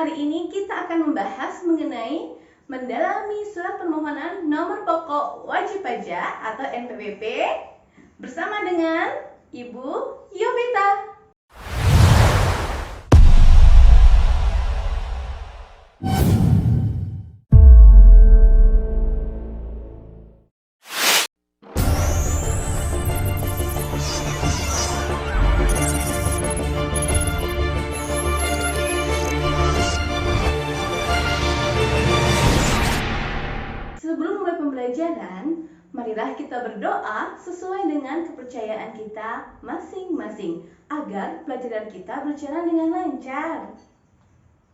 Hari ini kita akan membahas mengenai mendalami surat permohonan nomor pokok wajib pajak atau NPWP bersama dengan Ibu Yovita. Sebelum mulai pembelajaran, marilah kita berdoa sesuai dengan kepercayaan kita masing-masing agar pelajaran kita berjalan dengan lancar.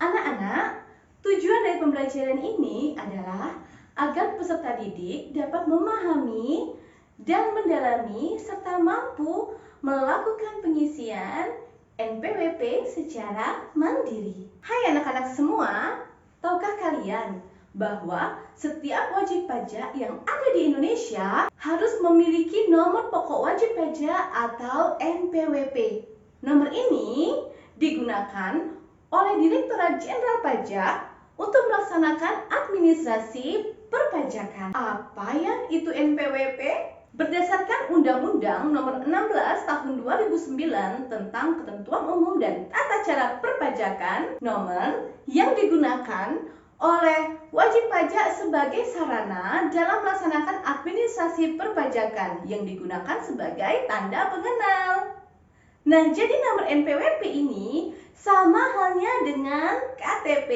Anak-anak, tujuan dari pembelajaran ini adalah agar peserta didik dapat memahami dan mendalami serta mampu melakukan pengisian NPWP secara mandiri. Hai anak-anak semua, tahukah kalian bahwa setiap wajib pajak yang ada di Indonesia harus memiliki nomor pokok wajib pajak atau NPWP. Nomor ini digunakan oleh Direktorat Jenderal Pajak untuk melaksanakan administrasi perpajakan. Apa yang itu NPWP? Berdasarkan Undang-Undang Nomor 16 Tahun 2009 tentang Ketentuan Umum dan Tata Cara Perpajakan, nomor yang digunakan oleh wajib pajak sebagai sarana dalam melaksanakan administrasi perpajakan yang digunakan sebagai tanda pengenal. Nah, jadi nomor NPWP ini sama halnya dengan KTP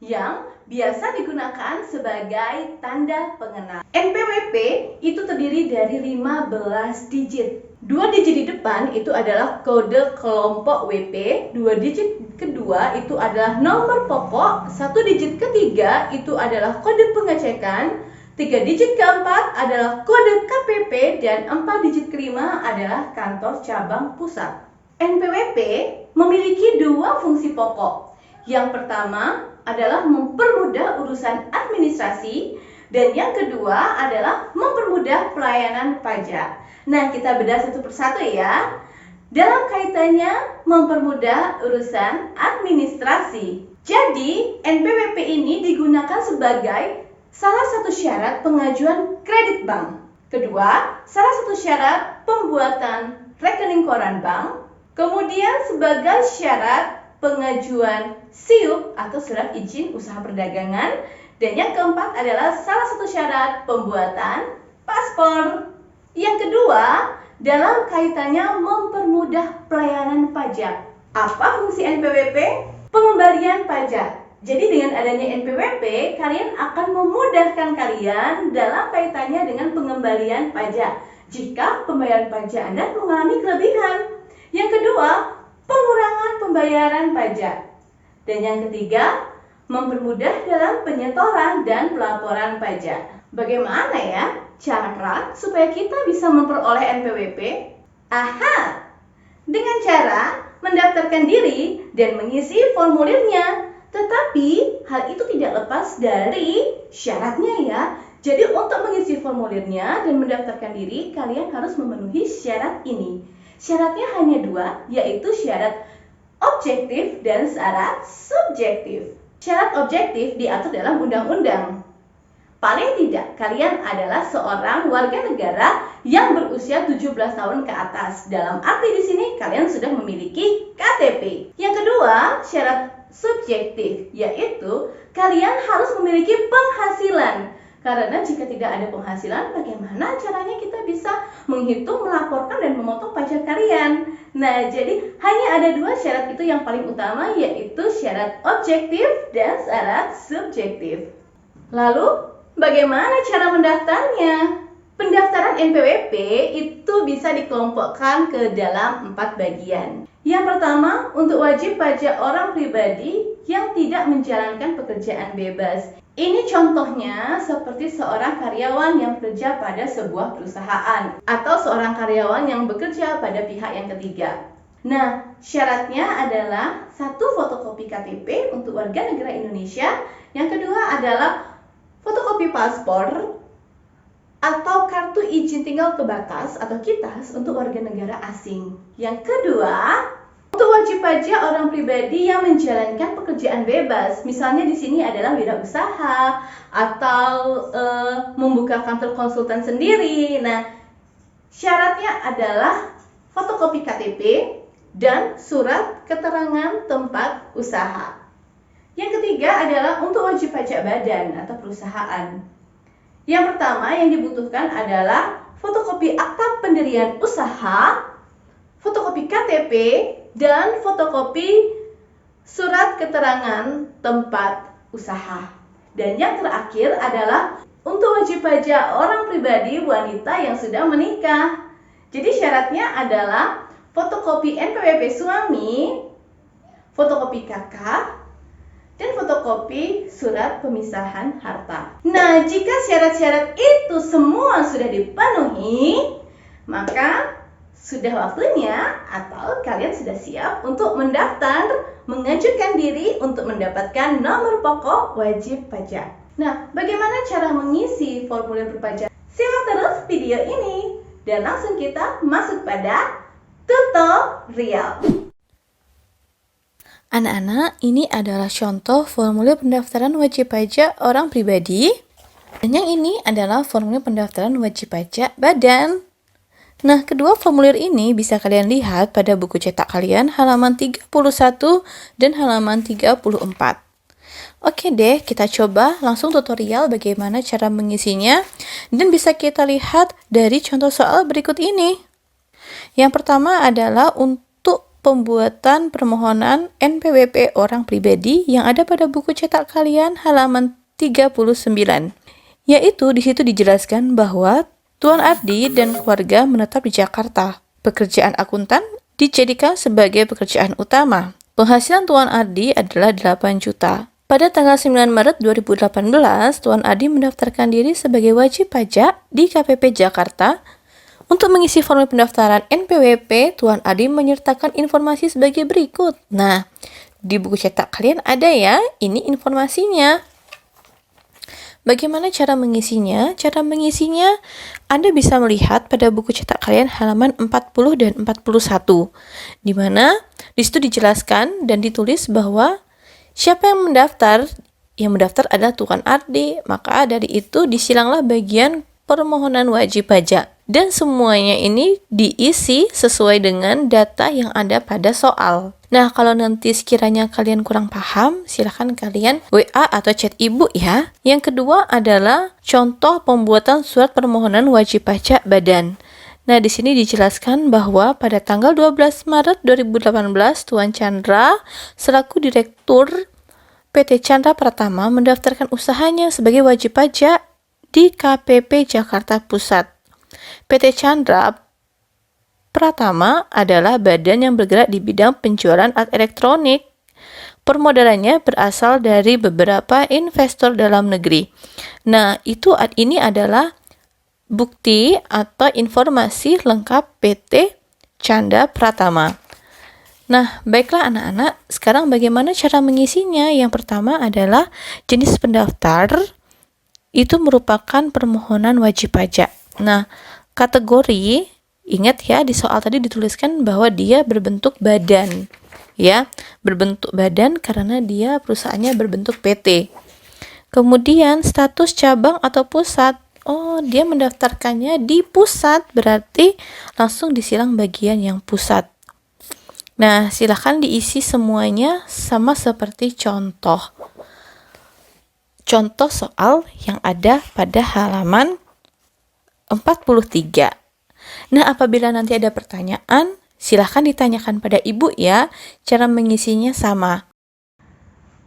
yang biasa digunakan sebagai tanda pengenal. NPWP itu terdiri dari 15 digit. 2 digit di depan itu adalah kode kelompok WP, 2 digit kedua itu adalah nomor pokok, 1 digit ketiga itu adalah kode pengecekan, 3 digit keempat adalah kode KPP, dan 4 digit kelima adalah kantor cabang pusat. NPWP memiliki 2 fungsi pokok. Yang pertama adalah mempermudah urusan administrasi, dan yang kedua adalah mempermudah pelayanan pajak. Nah, kita bedah satu persatu ya. Dalam kaitannya mempermudah urusan administrasi. Jadi, NPWP ini digunakan sebagai salah satu syarat pengajuan kredit bank. Kedua, salah satu syarat pembuatan rekening koran bank. Kemudian sebagai syarat pengajuan SIUP atau surat izin usaha perdagangan. Dan yang keempat adalah salah satu syarat pembuatan paspor. Yang kedua, dalam kaitannya mempermudah pelayanan pajak. Apa fungsi NPWP? Pengembalian pajak. Jadi dengan adanya NPWP, kalian akan memudahkan kalian dalam kaitannya dengan pengembalian pajak jika pembayaran pajak Anda mengalami kelebihan. Yang kedua, pengurangan pembayaran pajak. Dan yang ketiga, mempermudah dalam penyetoran dan pelaporan pajak. Bagaimana ya cara supaya kita bisa memperoleh NPWP? Aha, dengan cara mendaftarkan diri dan mengisi formulirnya. Tetapi hal itu tidak lepas dari syaratnya ya. Jadi untuk mengisi formulirnya dan mendaftarkan diri, kalian harus memenuhi syarat ini. Syaratnya hanya 2, yaitu syarat objektif dan syarat subjektif. Syarat objektif diatur dalam undang-undang. Paling tidak, kalian adalah seorang warga negara yang berusia 17 tahun ke atas. Dalam arti di sini, kalian sudah memiliki KTP. Yang kedua, syarat subjektif, yaitu kalian harus memiliki penghasilan. Karena jika tidak ada penghasilan, bagaimana caranya kita bisa menghitung, melaporkan, dan memotong pajak kalian? Nah, jadi hanya ada 2 syarat itu yang paling utama, yaitu syarat objektif dan syarat subjektif. Lalu, bagaimana cara mendaftarnya? Pendaftaran NPWP itu bisa dikelompokkan ke dalam 4 bagian. Yang pertama, untuk wajib pajak orang pribadi yang tidak menjalankan pekerjaan bebas. Ini contohnya seperti seorang karyawan yang bekerja pada sebuah perusahaan atau seorang karyawan yang bekerja pada pihak yang ketiga. Nah, syaratnya adalah 1 fotokopi KTP untuk warga negara Indonesia. Yang kedua adalah fotokopi paspor atau kartu izin tinggal terbatas atau KITAS untuk warga negara asing. Yang kedua, Untuk wajib pajak orang pribadi yang menjalankan pekerjaan bebas, misalnya di sini adalah wirausaha atau membuka kantor konsultan sendiri. Nah, syaratnya adalah fotokopi KTP dan surat keterangan tempat usaha. Yang ketiga adalah untuk wajib pajak badan atau perusahaan. Yang pertama yang dibutuhkan adalah fotokopi akta pendirian usaha, fotokopi KTP, dan fotokopi surat keterangan tempat usaha. Dan yang terakhir adalah untuk wajib pajak orang pribadi wanita yang sudah menikah. Jadi syaratnya adalah fotokopi NPWP suami, fotokopi kakak, dan fotokopi surat pemisahan harta. Nah, jika syarat-syarat itu semua sudah dipenuhi, maka sudah waktunya atau kalian sudah siap untuk mendaftar, mengajukan diri untuk mendapatkan nomor pokok wajib pajak. Nah, bagaimana cara mengisi formulir berpajak? Simak terus video ini dan langsung kita masuk pada tutorial. Anak-anak, ini adalah contoh formulir pendaftaran wajib pajak orang pribadi. Dan yang ini adalah formulir pendaftaran wajib pajak badan. Nah, kedua formulir ini bisa kalian lihat pada buku cetak kalian halaman 31 dan halaman 34. Oke deh, kita coba langsung tutorial bagaimana cara mengisinya. Dan bisa kita lihat dari contoh soal berikut ini. Yang pertama adalah untuk pembuatan permohonan NPWP orang pribadi yang ada pada buku cetak kalian halaman 39. Yaitu di situ dijelaskan bahwa Tuan Ardi dan keluarga menetap di Jakarta. Pekerjaan akuntan dijadikan sebagai pekerjaan utama. Penghasilan Tuan Ardi adalah 8 juta. Pada tanggal 9 Maret 2018, Tuan Ardi mendaftarkan diri sebagai wajib pajak di KPP Jakarta. Untuk mengisi formulir pendaftaran NPWP, Tuan Ardi menyertakan informasi sebagai berikut. Nah, di buku cetak kalian ada ya, ini informasinya. Bagaimana cara mengisinya? Cara mengisinya, Anda bisa melihat pada buku cetak kalian halaman 40 dan 41. Di mana di situ dijelaskan dan ditulis bahwa siapa yang mendaftar? Yang mendaftar adalah Tuan Ardi. Maka dari itu disilanglah bagian permohonan wajib pajak. Dan semuanya ini diisi sesuai dengan data yang ada pada soal. Nah, kalau nanti sekiranya kalian kurang paham, silahkan kalian WA atau chat ibu ya. Yang kedua adalah contoh pembuatan surat permohonan wajib pajak badan. Nah, di sini dijelaskan bahwa pada tanggal 12 Maret 2018, Tuan Chandra selaku Direktur PT Chandra Pratama mendaftarkan usahanya sebagai wajib pajak di KPP Jakarta Pusat. PT Chandra Pratama adalah badan yang bergerak di bidang penjualan alat elektronik. Permodalannya berasal dari beberapa investor dalam negeri. Nah, ini adalah bukti atau informasi lengkap PT Chandra Pratama. Nah, baiklah anak-anak, sekarang bagaimana cara mengisinya? Yang pertama adalah jenis pendaftar itu merupakan permohonan wajib pajak. Nah, kategori, ingat ya di soal tadi dituliskan bahwa dia berbentuk badan. Ya, berbentuk badan karena dia perusahaannya berbentuk PT. Kemudian status cabang atau pusat. Oh, dia mendaftarkannya di pusat, berarti langsung disilang bagian yang pusat. Nah, silakan diisi semuanya sama seperti contoh soal yang ada pada halaman 43. Nah, apabila nanti ada pertanyaan, silahkan ditanyakan pada ibu ya. Cara mengisinya sama.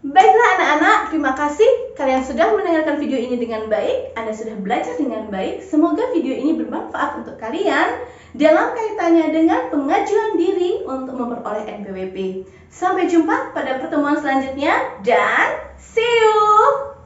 Baiklah anak-anak, terima kasih kalian sudah mendengarkan video ini dengan baik. Anda sudah belajar dengan baik. Semoga video ini bermanfaat untuk kalian dalam kaitannya dengan pengajuan diri untuk memperoleh NPWP. Sampai jumpa pada pertemuan selanjutnya dan see you!